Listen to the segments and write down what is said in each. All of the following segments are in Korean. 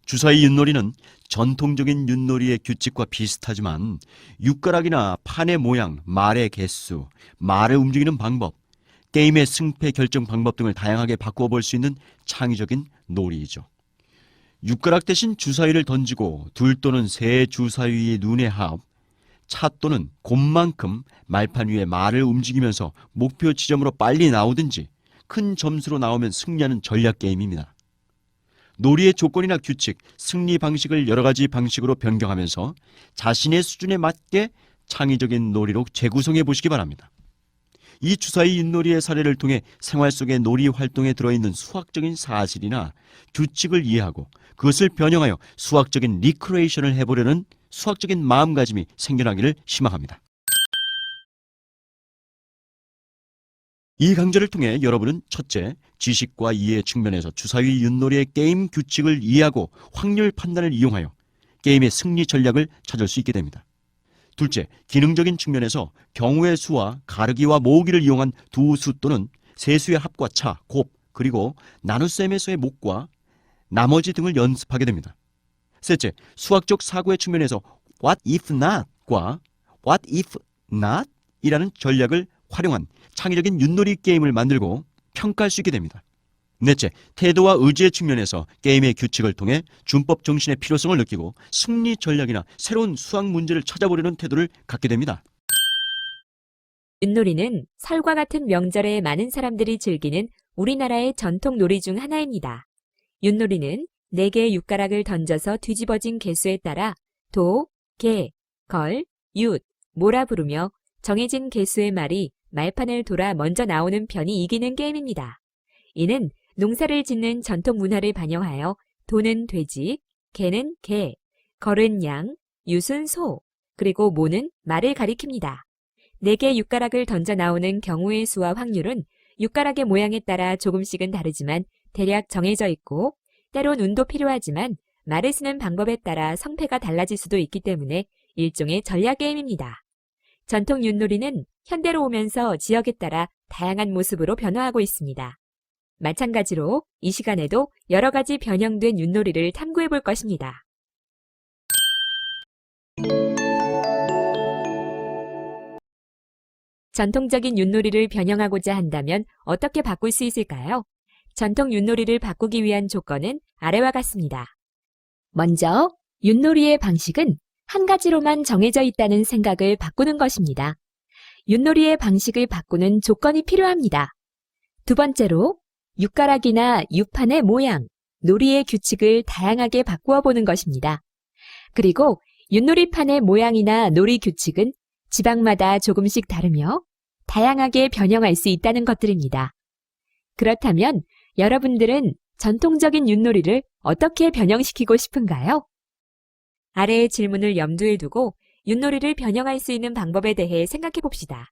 주사위 윷놀이는 전통적인 윷놀이의 규칙과 비슷하지만 육가락이나 판의 모양, 말의 개수, 말을 움직이는 방법, 게임의 승패 결정 방법 등을 다양하게 바꾸어 볼 수 있는 창의적인 놀이이죠. 육가락 대신 주사위를 던지고 둘 또는 세 주사위의 눈의 합, 차 또는 곰만큼 말판 위에 말을 움직이면서 목표 지점으로 빨리 나오든지 큰 점수로 나오면 승리하는 전략 게임입니다. 놀이의 조건이나 규칙, 승리 방식을 여러 가지 방식으로 변경하면서 자신의 수준에 맞게 창의적인 놀이로 재구성해 보시기 바랍니다. 이 주사위 윷놀이의 사례를 통해 생활 속의 놀이 활동에 들어있는 수학적인 사실이나 규칙을 이해하고 그것을 변형하여 수학적인 리크레이션을 해보려는 수학적인 마음가짐이 생겨나기를 희망합니다. 이 강좌를 통해 여러분은 첫째, 지식과 이해 측면에서 주사위 윷놀이의 게임 규칙을 이해하고 확률 판단을 이용하여 게임의 승리 전략을 찾을 수 있게 됩니다. 둘째, 기능적인 측면에서 경우의 수와 가르기와 모으기를 이용한 두 수 또는 세 수의 합과 차, 곱, 그리고 나눗셈에서의 목과 나머지 등을 연습하게 됩니다. 셋째, 수학적 사고의 측면에서 what if not과 what if not 이라는 전략을 활용한 창의적인 윷놀이 게임을 만들고 평가할 수 있게 됩니다. 넷째, 태도와 의지의 측면에서 게임의 규칙을 통해 준법 정신의 필요성을 느끼고 승리 전략이나 새로운 수학 문제를 찾아보려는 태도를 갖게 됩니다. 윷놀이는 설과 같은 명절에 많은 사람들이 즐기는 우리나라의 전통 놀이 중 하나입니다. 윷놀이는 4개의 육가락을 던져서 뒤집어진 개수에 따라 도, 개, 걸, 윷, 모라 부르며 정해진 개수의 말이 말판을 돌아 먼저 나오는 편이 이기는 게임입니다. 이는 농사를 짓는 전통 문화를 반영하여 도는 돼지, 개는 개, 걸은 양, 윷은 소, 그리고 모는 말을 가리킵니다. 4개의 육가락을 던져 나오는 경우의 수와 확률은 육가락의 모양에 따라 조금씩은 다르지만 대략 정해져 있고 때론 운도 필요하지만 말을 쓰는 방법에 따라 성패가 달라질 수도 있기 때문에 일종의 전략 게임입니다. 전통 윷놀이는 현대로 오면서 지역에 따라 다양한 모습으로 변화하고 있습니다. 마찬가지로 이 시간에도 여러 가지 변형된 윷놀이를 탐구해 볼 것입니다. 전통적인 윷놀이를 변형하고자 한다면 어떻게 바꿀 수 있을까요? 전통 윷놀이를 바꾸기 위한 조건은 아래와 같습니다. 먼저 윷놀이의 방식은 한 가지로만 정해져 있다는 생각을 바꾸는 것입니다. 윷놀이의 방식을 바꾸는 조건이 필요합니다. 두 번째로 육가락이나 육판의 모양, 놀이의 규칙을 다양하게 바꾸어 보는 것입니다. 그리고 윷놀이판의 모양이나 놀이 규칙은 지방마다 조금씩 다르며 다양하게 변형할 수 있다는 것들입니다. 그렇다면 여러분들은 전통적인 윷놀이를 어떻게 변형시키고 싶은가요? 아래의 질문을 염두에 두고 윷놀이를 변형할 수 있는 방법에 대해 생각해 봅시다.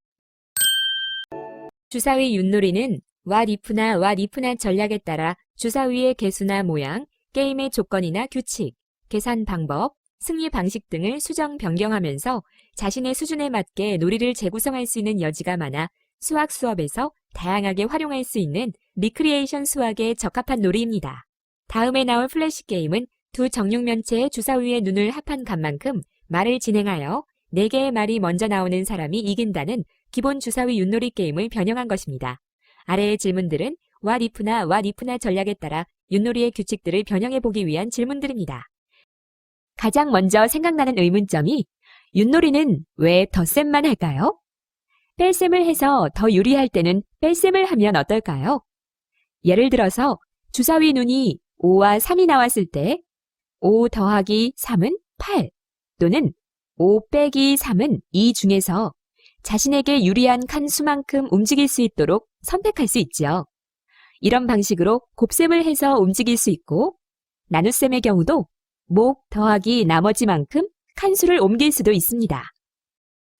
주사위 윷놀이는 what if나 전략에 따라 주사위의 개수나 모양, 게임의 조건이나 규칙, 계산 방법, 승리 방식 등을 수정 변경하면서 자신의 수준에 맞게 놀이를 재구성할 수 있는 여지가 많아 수학 수업에서 다양하게 활용할 수 있는 리크리에이션 수학에 적합한 놀이입니다. 다음에 나올 플래시 게임은 두 정육면체의 주사위의 눈을 합한 값만큼 말을 진행하여 4개의 말이 먼저 나오는 사람이 이긴다는 기본 주사위 윷놀이 게임을 변형한 것입니다. 아래의 질문들은 what if나 전략에 따라 윷놀이의 규칙들을 변형해보기 위한 질문들입니다. 가장 먼저 생각나는 의문점이 윷놀이는 왜 덧셈만 할까요? 뺄셈을 해서 더 유리할 때는 뺄셈을 하면 어떨까요? 예를 들어서 주사위 눈이 5와 3이 나왔을 때 5 더하기 3은 8 또는 5 빼기 3은 2 중에서 자신에게 유리한 칸수만큼 움직일 수 있도록 선택할 수 있죠. 이런 방식으로 곱셈을 해서 움직일 수 있고 나눗셈의 경우도 목 더하기 나머지만큼 칸수를 옮길 수도 있습니다.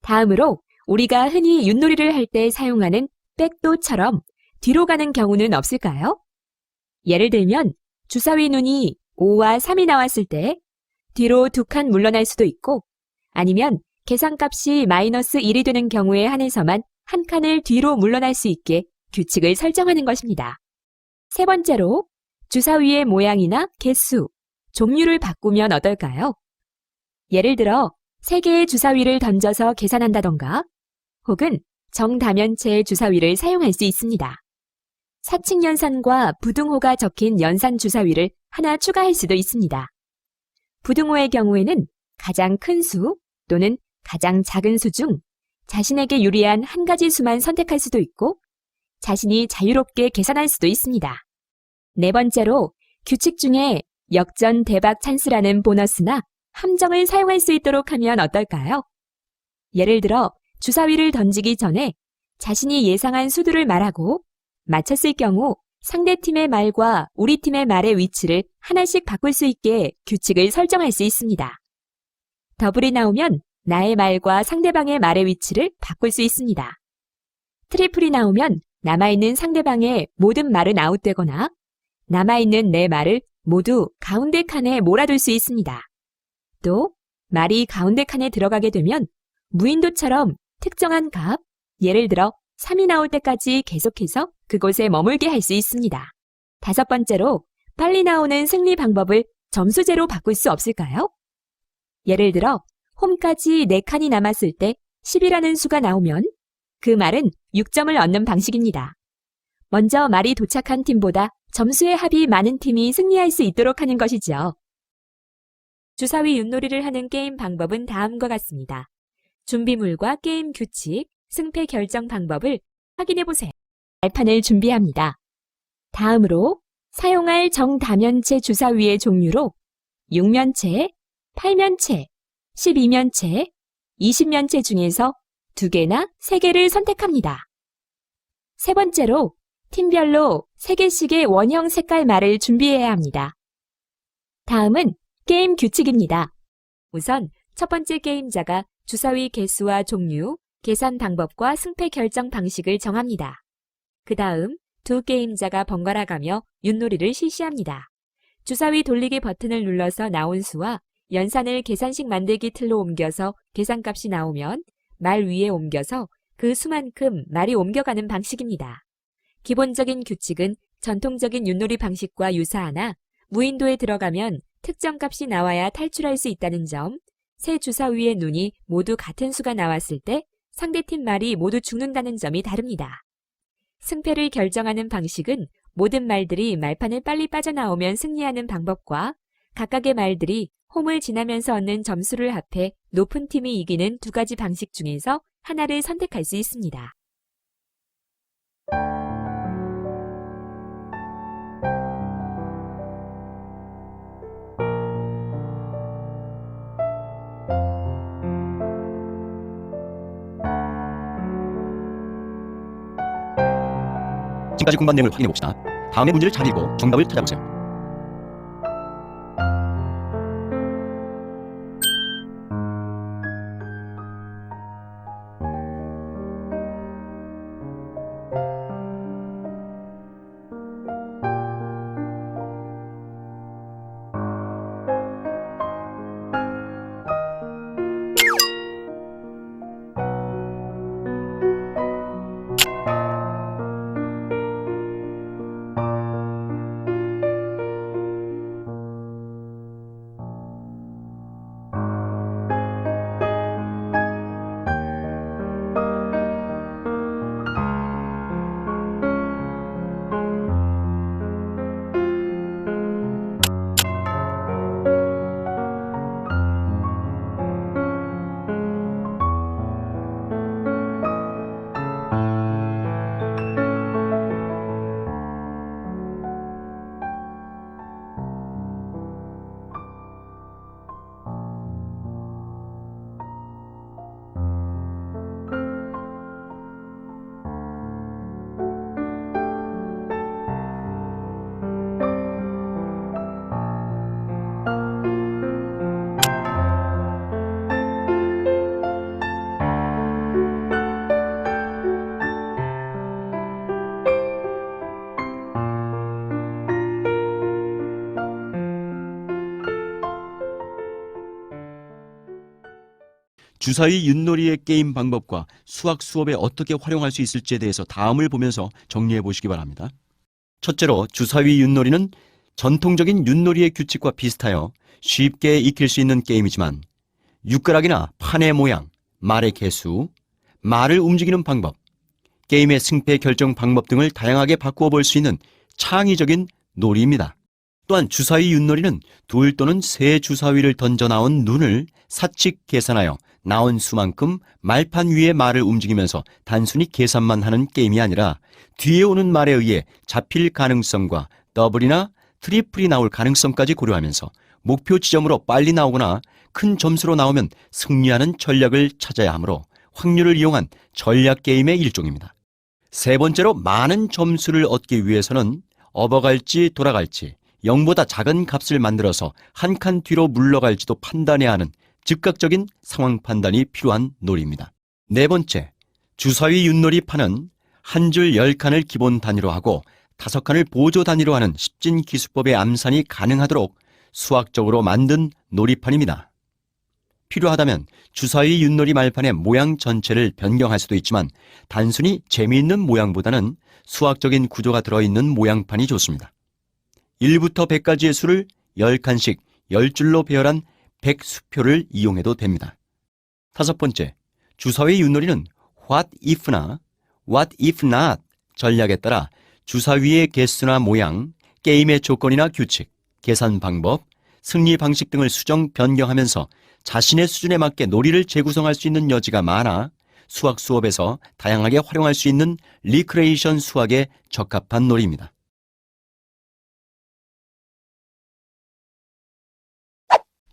다음으로 우리가 흔히 윷놀이를 할 때 사용하는 백도처럼 뒤로 가는 경우는 없을까요? 예를 들면 주사위 눈이 5와 3이 나왔을 때 뒤로 2칸 물러날 수도 있고 아니면 계산값이 마이너스 1이 되는 경우에 한해서만 한 칸을 뒤로 물러날 수 있게 규칙을 설정하는 것입니다. 세 번째로 주사위의 모양이나 개수, 종류를 바꾸면 어떨까요? 예를 들어 3개의 주사위를 던져서 계산한다던가 혹은 정다면체의 주사위를 사용할 수 있습니다. 사칙연산과 부등호가 적힌 연산 주사위를 하나 추가할 수도 있습니다. 부등호의 경우에는 가장 큰 수 또는 가장 작은 수 중 자신에게 유리한 한 가지 수만 선택할 수도 있고 자신이 자유롭게 계산할 수도 있습니다. 네 번째로 규칙 중에 역전 대박 찬스라는 보너스나 함정을 사용할 수 있도록 하면 어떨까요? 예를 들어 주사위를 던지기 전에 자신이 예상한 수들을 말하고 맞췄을 경우 상대팀의 말과 우리 팀의 말의 위치를 하나씩 바꿀 수 있게 규칙을 설정할 수 있습니다. 더블이 나오면 나의 말과 상대방의 말의 위치를 바꿀 수 있습니다. 트리플이 나오면 남아있는 상대방의 모든 말은 아웃되거나 남아있는 내 말을 모두 가운데 칸에 몰아둘 수 있습니다. 또 말이 가운데 칸에 들어가게 되면 무인도처럼 특정한 값, 예를 들어 3이 나올 때까지 계속해서 그곳에 머물게 할 수 있습니다. 다섯 번째로 빨리 나오는 승리 방법을 점수제로 바꿀 수 없을까요? 예를 들어 홈까지 4칸이 남았을 때 10이라는 수가 나오면 그 말은 6점을 얻는 방식입니다. 먼저 말이 도착한 팀보다 점수의 합이 많은 팀이 승리할 수 있도록 하는 것이죠. 주사위 윷놀이를 하는 게임 방법은 다음과 같습니다. 준비물과 게임 규칙, 승패 결정 방법을 확인해보세요. 발판을 준비합니다. 다음으로 사용할 정다면체 주사위의 종류로 6면체, 8면체, 12면체, 20면체 중에서 2개나 3개를 선택합니다. 세 번째로 팀별로 3개씩의 원형 색깔 말을 준비해야 합니다. 다음은 게임 규칙입니다. 우선 첫 번째 게임자가 주사위 개수와 종류, 계산 방법과 승패 결정 방식을 정합니다. 그 다음 두 게임자가 번갈아 가며 윷놀이를 실시합니다. 주사위 돌리기 버튼을 눌러서 나온 수와 연산을 계산식 만들기 틀로 옮겨서 계산값이 나오면 말 위에 옮겨서 그 수만큼 말이 옮겨가는 방식입니다. 기본적인 규칙은 전통적인 윷놀이 방식과 유사하나 무인도에 들어가면 특정 값이 나와야 탈출할 수 있다는 점, 세 주사위의 눈이 모두 같은 수가 나왔을 때 상대팀 말이 모두 죽는다는 점이 다릅니다. 승패를 결정하는 방식은 모든 말들이 말판을 빨리 빠져나오면 승리하는 방법과 각각의 말들이 홈을 지나면서 얻는 점수를 합해 높은 팀이 이기는 두 가지 방식 중에서 하나를 선택할 수 있습니다. 지금까지 공부한 내용을 확인해 봅시다. 다음의 문제를 잘 읽고 정답을 찾아보세요. 주사위 윷놀이의 게임 방법과 수학 수업에 어떻게 활용할 수 있을지에 대해서 다음을 보면서 정리해 보시기 바랍니다. 첫째로 주사위 윷놀이는 전통적인 윷놀이의 규칙과 비슷하여 쉽게 익힐 수 있는 게임이지만 육가락이나 판의 모양, 말의 개수, 말을 움직이는 방법, 게임의 승패 결정 방법 등을 다양하게 바꾸어 볼 수 있는 창의적인 놀이입니다. 또한 주사위 윷놀이는 둘 또는 세 주사위를 던져 나온 눈을 사칙 계산하여 나온 수만큼 말판 위에 말을 움직이면서 단순히 계산만 하는 게임이 아니라 뒤에 오는 말에 의해 잡힐 가능성과 더블이나 트리플이 나올 가능성까지 고려하면서 목표 지점으로 빨리 나오거나 큰 점수로 나오면 승리하는 전략을 찾아야 하므로 확률을 이용한 전략 게임의 일종입니다. 세 번째로 많은 점수를 얻기 위해서는 업어갈지 돌아갈지 0보다 작은 값을 만들어서 한 칸 뒤로 물러갈지도 판단해야 하는 즉각적인 상황 판단이 필요한 놀이입니다. 네 번째, 주사위 윷놀이 판은 한 줄 10칸을 기본 단위로 하고 5칸을 보조 단위로 하는 십진 기수법의 암산이 가능하도록 수학적으로 만든 놀이판입니다. 필요하다면 주사위 윷놀이 말판의 모양 전체를 변경할 수도 있지만 단순히 재미있는 모양보다는 수학적인 구조가 들어있는 모양판이 좋습니다. 1부터 100까지의 수를 10칸씩 10줄로 배열한 100수표를 이용해도 됩니다. 다섯 번째, 주사위 윷놀이는 What if나 What if not 전략에 따라 주사위의 개수나 모양, 게임의 조건이나 규칙, 계산 방법, 승리 방식 등을 수정 변경하면서 자신의 수준에 맞게 놀이를 재구성할 수 있는 여지가 많아 수학 수업에서 다양하게 활용할 수 있는 리크레이션 수학에 적합한 놀이입니다.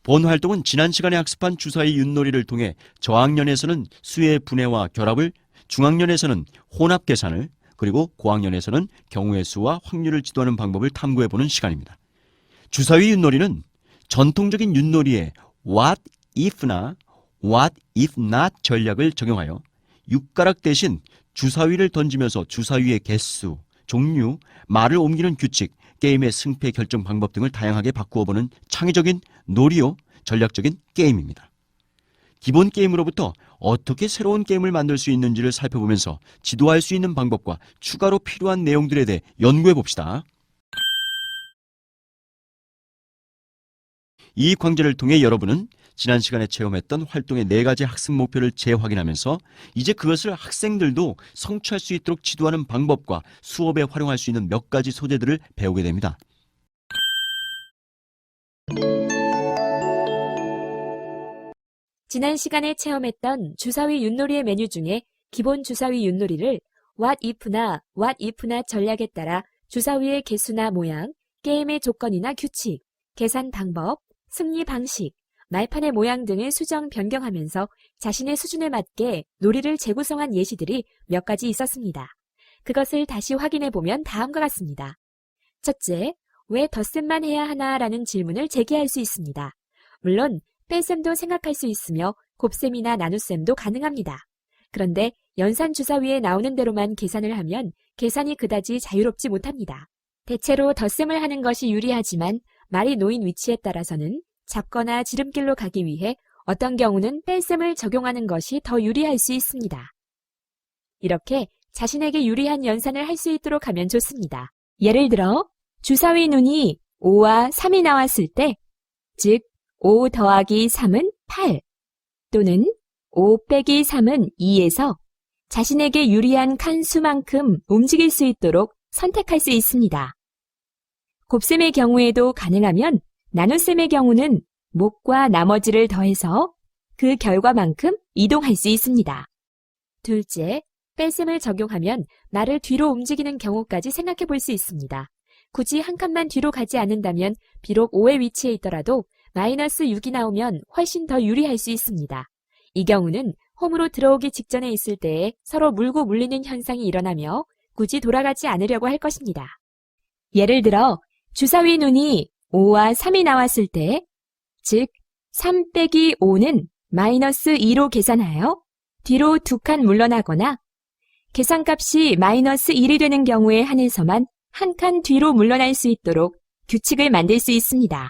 본 활동은 지난 시간에 학습한 주사위 윷놀이를 통해 저학년에서는 수의 분해와 결합을, 중학년에서는 혼합 계산을, 그리고 고학년에서는 경우의 수와 확률을 지도하는 방법을 탐구해보는 시간입니다. 주사위 윷놀이는 전통적인 윷놀이에 What if나 What if not 전략을 적용하여 육가락 대신 주사위를 던지면서 주사위의 개수, 종류, 말을 옮기는 규칙, 게임의 승패 결정 방법 등을 다양하게 바꾸어보는 창의적인 놀이요 전략적인 게임입니다. 기본 게임으로부터 어떻게 새로운 게임을 만들 수 있는지를 살펴보면서 지도할 수 있는 방법과 추가로 필요한 내용들에 대해 연구해봅시다. 이 강좌를 통해 여러분은 지난 시간에 체험했던 활동의 4가지 학습 목표를 재확인하면서 이제 그것을 학생들도 성취할 수 있도록 지도하는 방법과 수업에 활용할 수 있는 몇 가지 소재들을 배우게 됩니다. 지난 시간에 체험했던 주사위 윷놀이의 메뉴 중에 기본 주사위 윷놀이를 What if나 What if not 전략에 따라 주사위의 개수나 모양, 게임의 조건이나 규칙, 계산 방법, 승리 방식, 말판의 모양 등을 수정 변경하면서 자신의 수준에 맞게 놀이를 재구성한 예시들이 몇 가지 있었습니다. 그것을 다시 확인해보면 다음과 같습니다. 첫째, 왜 덧셈만 해야 하나라는 질문을 제기할 수 있습니다. 물론 뺄셈도 생각할 수 있으며 곱셈이나 나눗셈도 가능합니다. 그런데 연산 주사위에 나오는 대로만 계산을 하면 계산이 그다지 자유롭지 못합니다. 대체로 덧셈을 하는 것이 유리하지만 말이 놓인 위치에 따라서는 잡거나 지름길로 가기 위해 어떤 경우는 뺄셈을 적용하는 것이 더 유리할 수 있습니다. 이렇게 자신에게 유리한 연산을 할 수 있도록 하면 좋습니다. 예를 들어 주사위 눈이 5와 3이 나왔을 때, 즉 5 더하기 3은 8 또는 5 빼기 3은 2에서 자신에게 유리한 칸 수만큼 움직일 수 있도록 선택할 수 있습니다. 곱셈의 경우에도 가능하면 나눗셈의 경우는 목과 나머지를 더해서 그 결과만큼 이동할 수 있습니다. 둘째, 뺄셈을 적용하면 말을 뒤로 움직이는 경우까지 생각해 볼 수 있습니다. 굳이 한 칸만 뒤로 가지 않는다면 비록 5의 위치에 있더라도 마이너스 6이 나오면 훨씬 더 유리할 수 있습니다. 이 경우는 홈으로 들어오기 직전에 있을 때에 서로 물고 물리는 현상이 일어나며 굳이 돌아가지 않으려고 할 것입니다. 예를 들어 주사위 눈이 5와 3이 나왔을 때, 즉 3 빼기 5는 마이너스 2로 계산하여 뒤로 2칸 물러나거나 계산값이 마이너스 1이 되는 경우에 한해서만 한 칸 뒤로 물러날 수 있도록 규칙을 만들 수 있습니다.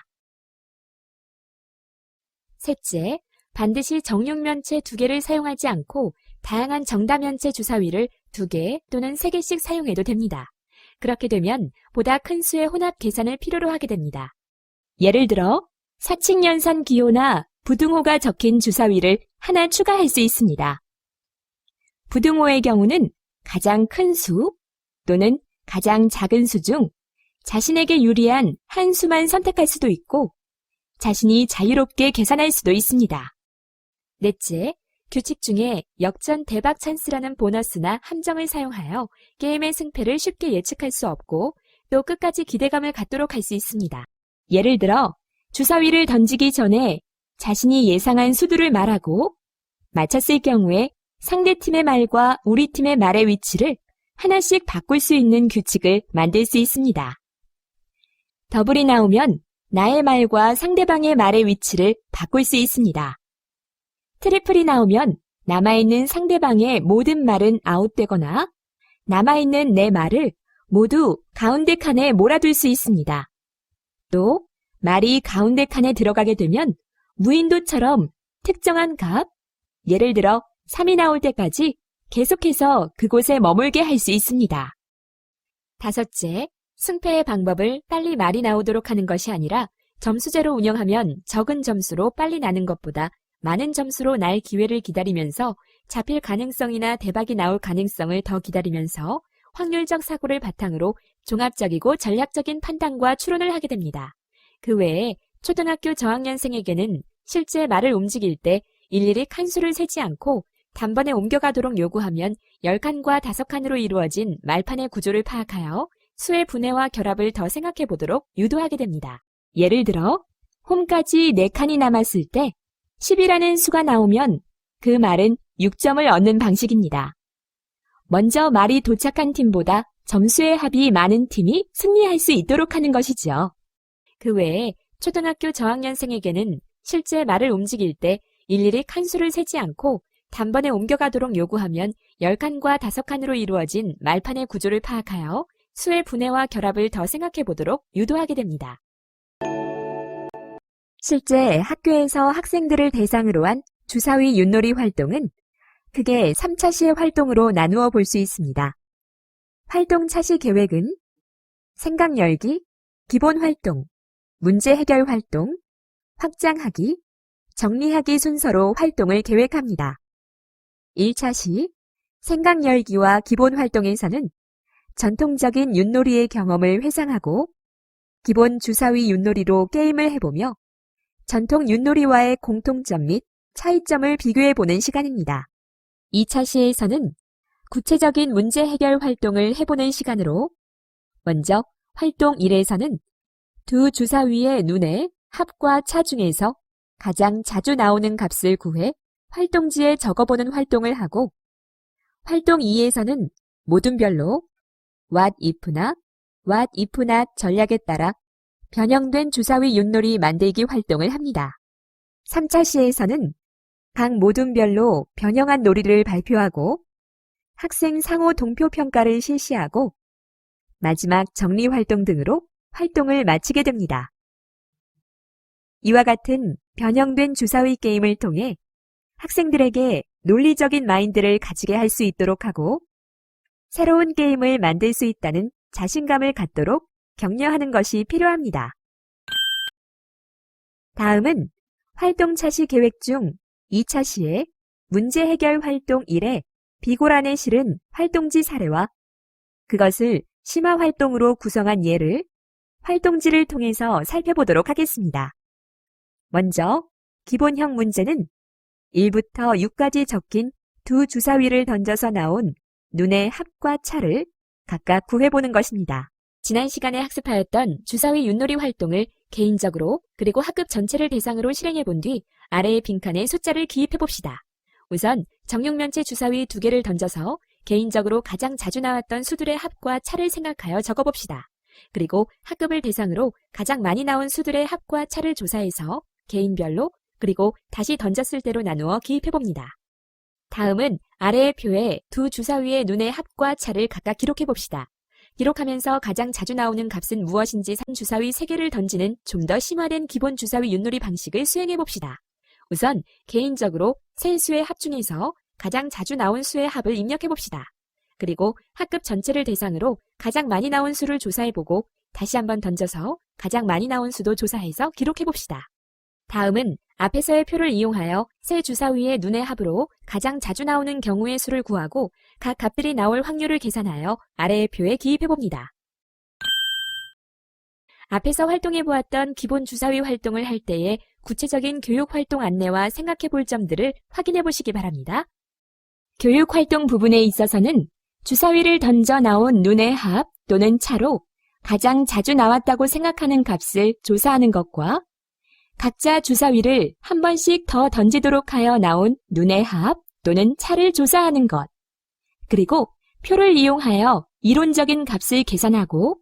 셋째, 반드시 정육면체 2개를 사용하지 않고 다양한 정다면체 주사위를 2개 또는 3개씩 사용해도 됩니다. 그렇게 되면 보다 큰 수의 혼합 계산을 필요로 하게 됩니다. 예를 들어 사칙연산 기호나 부등호가 적힌 주사위를 하나 추가할 수 있습니다. 부등호의 경우는 가장 큰 수 또는 가장 작은 수 중 자신에게 유리한 한 수만 선택할 수도 있고 자신이 자유롭게 계산할 수도 있습니다. 넷째, 규칙 중에 역전 대박 찬스라는 보너스나 함정을 사용하여 게임의 승패를 쉽게 예측할 수 없고 또 끝까지 기대감을 갖도록 할 수 있습니다. 예를 들어 주사위를 던지기 전에 자신이 예상한 수두를 말하고 맞췄을 경우에 상대팀의 말과 우리 팀의 말의 위치를 하나씩 바꿀 수 있는 규칙을 만들 수 있습니다. 더블이 나오면 나의 말과 상대방의 말의 위치를 바꿀 수 있습니다. 트리플이 나오면 남아있는 상대방의 모든 말은 아웃되거나 남아있는 내 말을 모두 가운데 칸에 몰아둘 수 있습니다. 또 말이 가운데 칸에 들어가게 되면 무인도처럼 특정한 값, 예를 들어 3이 나올 때까지 계속해서 그곳에 머물게 할 수 있습니다. 다섯째, 승패의 방법을 빨리 말이 나오도록 하는 것이 아니라 점수제로 운영하면 적은 점수로 빨리 나는 것보다 많은 점수로 날 기회를 기다리면서 잡힐 가능성이나 대박이 나올 가능성을 더 기다리면서 확률적 사고를 바탕으로 종합적이고 전략적인 판단과 추론을 하게 됩니다. 그 외에 초등학교 저학년생에게는 실제 말을 움직일 때 일일이 칸수를 세지 않고 단번에 옮겨가도록 요구하면 10칸과 5칸으로 이루어진 말판의 구조를 파악하여 수의 분해와 결합을 더 생각해 보도록 유도하게 됩니다. 예를 들어 홈까지 4칸이 남았을 때 10이라는 수가 나오면 그 말은 6점을 얻는 방식입니다. 먼저 말이 도착한 팀보다 점수의 합이 많은 팀이 승리할 수 있도록 하는 것이죠. 그 외에 초등학교 저학년생에게는 실제 말을 움직일 때 일일이 칸수를 세지 않고 단번에 옮겨가도록 요구하면 10칸과 5칸으로 이루어진 말판의 구조를 파악하여 수의 분해와 결합을 더 생각해 보도록 유도하게 됩니다. 실제 학교에서 학생들을 대상으로 한 주사위 윷놀이 활동은 크게 3차시의 활동으로 나누어 볼 수 있습니다. 활동 차시 계획은 생각 열기, 기본 활동, 문제 해결 활동, 확장하기, 정리하기 순서로 활동을 계획합니다. 1차시 생각 열기와 기본 활동에서는 전통적인 윷놀이의 경험을 회상하고 기본 주사위 윷놀이로 게임을 해보며 전통 윷놀이와의 공통점 및 차이점을 비교해보는 시간입니다. 2차시에서는 구체적인 문제 해결 활동을 해보는 시간으로 먼저 활동 1에서는 두 주사위의 눈의 합과 차 중에서 가장 자주 나오는 값을 구해 활동지에 적어보는 활동을 하고 활동 2에서는 모둠별로 what if나 what if not 전략에 따라 변형된 주사위 윷놀이 만들기 활동을 합니다. 3차 시에서는 각 모둠별로 변형한 놀이를 발표하고 학생 상호 동표 평가를 실시하고 마지막 정리 활동 등으로 활동을 마치게 됩니다. 이와 같은 변형된 주사위 게임을 통해 학생들에게 논리적인 마인드를 가지게 할 수 있도록 하고 새로운 게임을 만들 수 있다는 자신감을 갖도록 격려하는 것이 필요합니다. 다음은 활동 차시 계획 중 2차 시에 문제 해결 활동 1에 비고란에 실은 활동지 사례와 그것을 심화 활동으로 구성한 예를 활동지를 통해서 살펴보도록 하겠습니다. 먼저 기본형 문제는 1부터 6까지 적힌 두 주사위를 던져서 나온 눈의 합과 차를 각각 구해보는 것입니다. 지난 시간에 학습하였던 주사위 윷놀이 활동을 개인적으로 그리고 학급 전체를 대상으로 실행해 본 뒤 아래의 빈칸에 숫자를 기입해 봅시다. 우선 정육면체 주사위 2개를 던져서 개인적으로 가장 자주 나왔던 수들의 합과 차를 생각하여 적어봅시다. 그리고 학급을 대상으로 가장 많이 나온 수들의 합과 차를 조사해서 개인별로 그리고 다시 던졌을 때로 나누어 기입해 봅니다. 다음은 아래의 표에 두 주사위의 눈의 합과 차를 각각 기록해 봅시다. 기록하면서 가장 자주 나오는 값은 무엇인지 주사위 3개를 던지는 좀 더 심화된 기본 주사위 윷놀이 방식을 수행해 봅시다. 우선 개인적으로 세 수의 합 중에서 가장 자주 나온 수의 합을 입력해 봅시다. 그리고 학급 전체를 대상으로 가장 많이 나온 수를 조사해보고 다시 한번 던져서 가장 많이 나온 수도 조사해서 기록해봅시다. 다음은 앞에서의 표를 이용하여 세 주사위의 눈의 합으로 가장 자주 나오는 경우의 수를 구하고 각 값들이 나올 확률을 계산하여 아래의 표에 기입해봅니다. 앞에서 활동해보았던 기본 주사위 활동을 할 때의 구체적인 교육활동 안내와 생각해볼 점들을 확인해보시기 바랍니다. 교육활동 부분에 있어서는 주사위를 던져 나온 눈의 합 또는 차로 가장 자주 나왔다고 생각하는 값을 조사하는 것과 각자 주사위를 한 번씩 더 던지도록 하여 나온 눈의 합 또는 차를 조사하는 것, 그리고 표를 이용하여 이론적인 값을 계산하고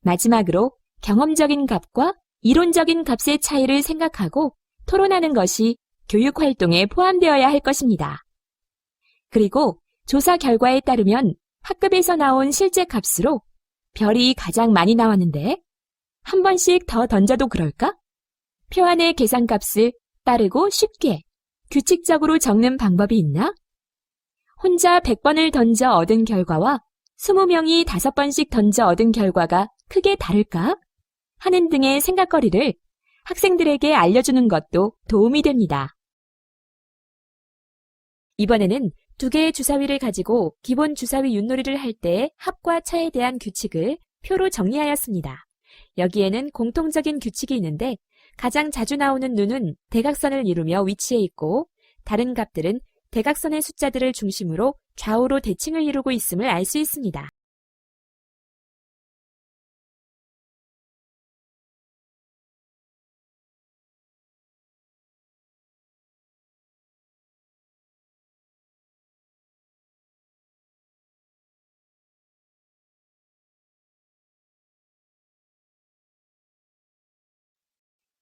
마지막으로 경험적인 값과 이론적인 값의 차이를 생각하고 토론하는 것이 교육활동에 포함되어야 할 것입니다. 그리고 조사 결과에 따르면 학급에서 나온 실제 값으로 별이 가장 많이 나왔는데 한 번씩 더 던져도 그럴까? 표 안의 계산값을 빠르고 쉽게 규칙적으로 적는 방법이 있나? 혼자 100번을 던져 얻은 결과와 20명이 5번씩 던져 얻은 결과가 크게 다를까? 하는 등의 생각거리를 학생들에게 알려주는 것도 도움이 됩니다. 이번에는 2개의 주사위를 가지고 기본 주사위 윷놀이를 할 때의 합과 차에 대한 규칙을 표로 정리하였습니다. 여기에는 공통적인 규칙이 있는데 가장 자주 나오는 눈은 대각선을 이루며 위치해 있고 다른 값들은 대각선의 숫자들을 중심으로 좌우로 대칭을 이루고 있음을 알 수 있습니다.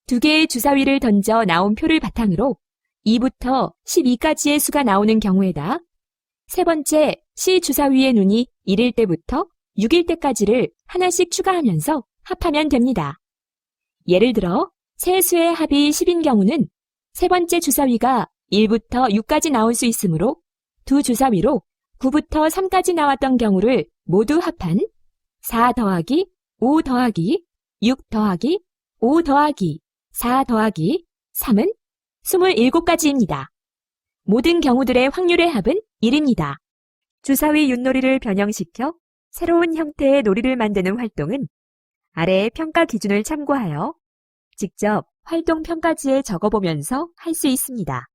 두 개의 주사위를 던져 나온 표를 바탕으로 2부터 12까지의 수가 나오는 경우에다 세 번째 C 주사위의 눈이 1일 때부터 6일 때까지를 하나씩 추가하면서 합하면 됩니다. 예를 들어 세 수의 합이 10인 경우는 세 번째 주사위가 1부터 6까지 나올 수 있으므로 두 주사위로 9부터 3까지 나왔던 경우를 모두 합한 4 더하기 5 더하기 6 더하기 5 더하기 4 더하기 3은 27가지입니다. 모든 경우들의 확률의 합은 1입니다. 주사위 윷놀이를 변형시켜 새로운 형태의 놀이를 만드는 활동은 아래의 평가 기준을 참고하여 직접 활동 평가지에 적어보면서 할 수 있습니다.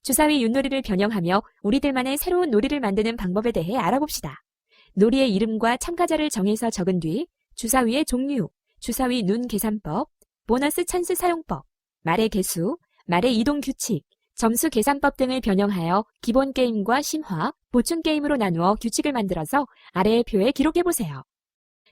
주사위 윷놀이를 변형하며 우리들만의 새로운 놀이를 만드는 방법에 대해 알아봅시다. 놀이의 이름과 참가자를 정해서 적은 뒤 주사위의 종류, 주사위 눈 계산법, 보너스 찬스 사용법, 말의 개수, 말의 이동 규칙, 점수 계산법 등을 변형하여 기본 게임과 심화, 보충 게임으로 나누어 규칙을 만들어서 아래의 표에 기록해보세요.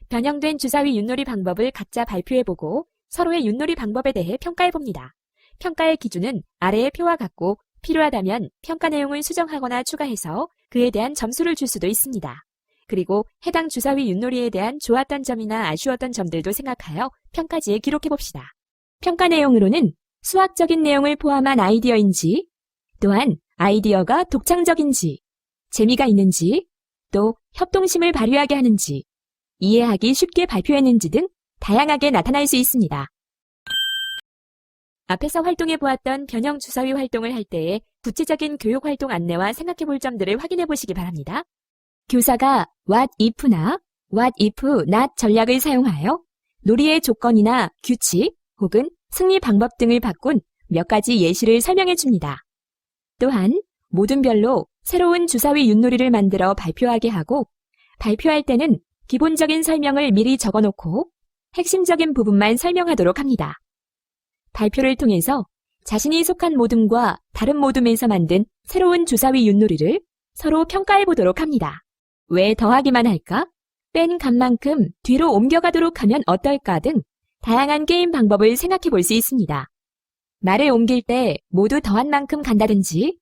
변형된 주사위 윷놀이 방법을 각자 발표해보고 서로의 윷놀이 방법에 대해 평가해봅니다. 평가의 기준은 아래의 표와 같고 필요하다면 평가 내용을 수정하거나 추가해서 그에 대한 점수를 줄 수도 있습니다. 그리고 해당 주사위 윷놀이에 대한 좋았던 점이나 아쉬웠던 점들도 생각하여 평가지에 기록해봅시다. 평가 내용으로는 수학적인 내용을 포함한 아이디어인지, 또한 아이디어가 독창적인지, 재미가 있는지, 또 협동심을 발휘하게 하는지, 이해하기 쉽게 발표했는지 등 다양하게 나타날 수 있습니다. 앞에서 활동해보았던 변형 주사위 활동을 할 때의 구체적인 교육활동 안내와 생각해볼 점들을 확인해보시기 바랍니다. 교사가 what if나 what if not 전략을 사용하여 놀이의 조건이나 규칙 혹은 승리 방법 등을 바꾼 몇 가지 예시를 설명해 줍니다. 또한 모둠별로 새로운 주사위 윷놀이를 만들어 발표하게 하고 발표할 때는 기본적인 설명을 미리 적어놓고 핵심적인 부분만 설명하도록 합니다. 발표를 통해서 자신이 속한 모둠과 다른 모둠에서 만든 새로운 주사위 윷놀이를 서로 평가해 보도록 합니다. 왜 더하기만 할까? 뺀 값만큼 뒤로 옮겨가도록 하면 어떨까 등 다양한 게임 방법을 생각해 볼 수 있습니다. 말을 옮길 때 모두 더한 만큼 간다든지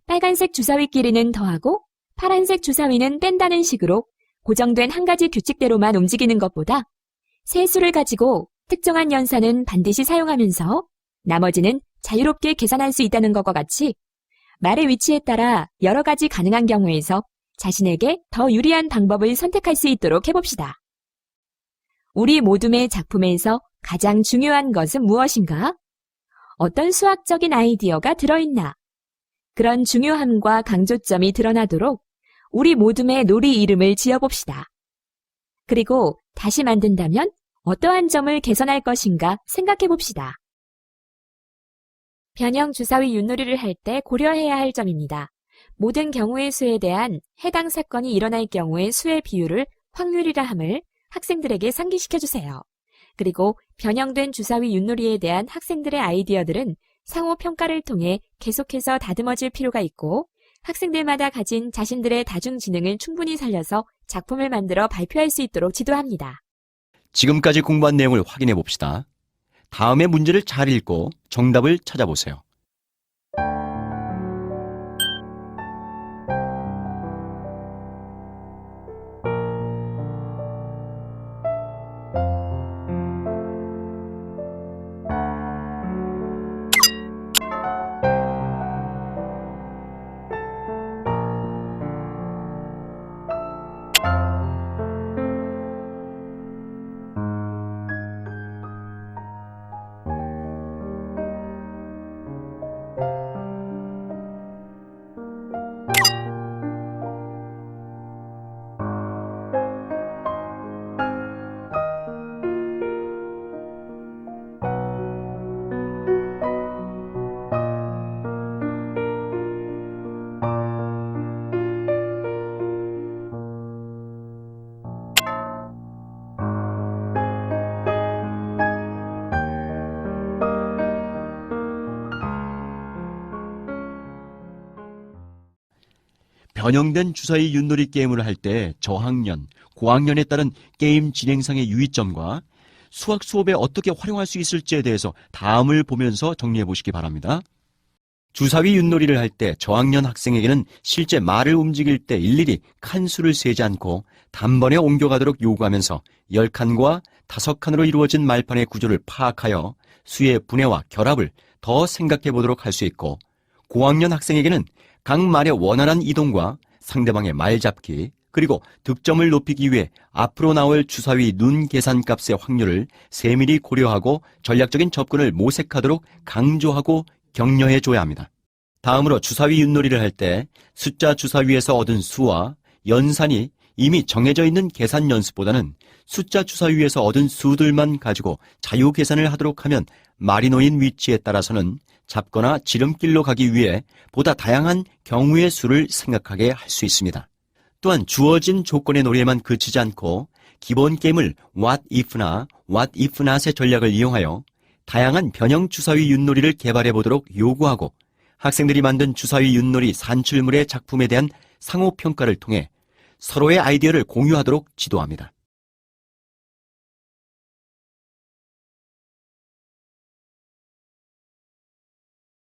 빨간색 주사위끼리는 더하고 파란색 주사위는 뺀다는 식으로 고정된 한 가지 규칙대로만 움직이는 것보다 세 수를 가지고 특정한 연산은 반드시 사용하면서 나머지는 자유롭게 계산할 수 있다는 것과 같이 말의 위치에 따라 여러 가지 가능한 경우에서 자신에게 더 유리한 방법을 선택할 수 있도록 해봅시다. 우리 모둠의 작품에서 가장 중요한 것은 무엇인가? 어떤 수학적인 아이디어가 들어있나? 그런 중요함과 강조점이 드러나도록 우리 모둠의 놀이 이름을 지어봅시다. 그리고 다시 만든다면 어떠한 점을 개선할 것인가 생각해봅시다. 변형 주사위 윷놀이를 할 때 고려해야 할 점입니다. 모든 경우의 수에 대한 해당 사건이 일어날 경우의 수의 비율을 확률이라 함을 학생들에게 상기시켜주세요. 그리고 변형된 주사위 윷놀이에 대한 학생들의 아이디어들은 상호 평가를 통해 계속해서 다듬어질 필요가 있고 학생들마다 가진 자신들의 다중지능을 충분히 살려서 작품을 만들어 발표할 수 있도록 지도합니다. 지금까지 공부한 내용을 확인해 봅시다. 다음의 문제를 잘 읽고 정답을 찾아보세요. 변형된 주사위 윷놀이 게임을 할 때 저학년, 고학년에 따른 게임 진행상의 유의점과 수학 수업에 어떻게 활용할 수 있을지에 대해서 다음을 보면서 정리해 보시기 바랍니다. 주사위 윷놀이를 할 때 저학년 학생에게는 실제 말을 움직일 때 일일이 칸수를 세지 않고 단번에 옮겨가도록 요구하면서 10칸과 5칸으로 이루어진 말판의 구조를 파악하여 수의 분해와 결합을 더 생각해 보도록 할 수 있고, 고학년 학생에게는 각 말의 원활한 이동과 상대방의 말 잡기, 그리고 득점을 높이기 위해 앞으로 나올 주사위 눈 계산값의 확률을 세밀히 고려하고 전략적인 접근을 모색하도록 강조하고 격려해 줘야 합니다. 다음으로 주사위 윷놀이를 할 때 숫자 주사위에서 얻은 수와 연산이 이미 정해져 있는 계산 연습보다는 숫자 주사위에서 얻은 수들만 가지고 자유 계산을 하도록 하면 말이 놓인 위치에 따라서는 잡거나 지름길로 가기 위해 보다 다양한 경우의 수를 생각하게 할 수 있습니다. 또한 주어진 조건의 놀이에만 그치지 않고 기본 게임을 What If나 What If Not의 전략을 이용하여 다양한 변형 주사위 윷놀이를 개발해 보도록 요구하고, 학생들이 만든 주사위 윷놀이 산출물의 작품에 대한 상호 평가를 통해 서로의 아이디어를 공유하도록 지도합니다.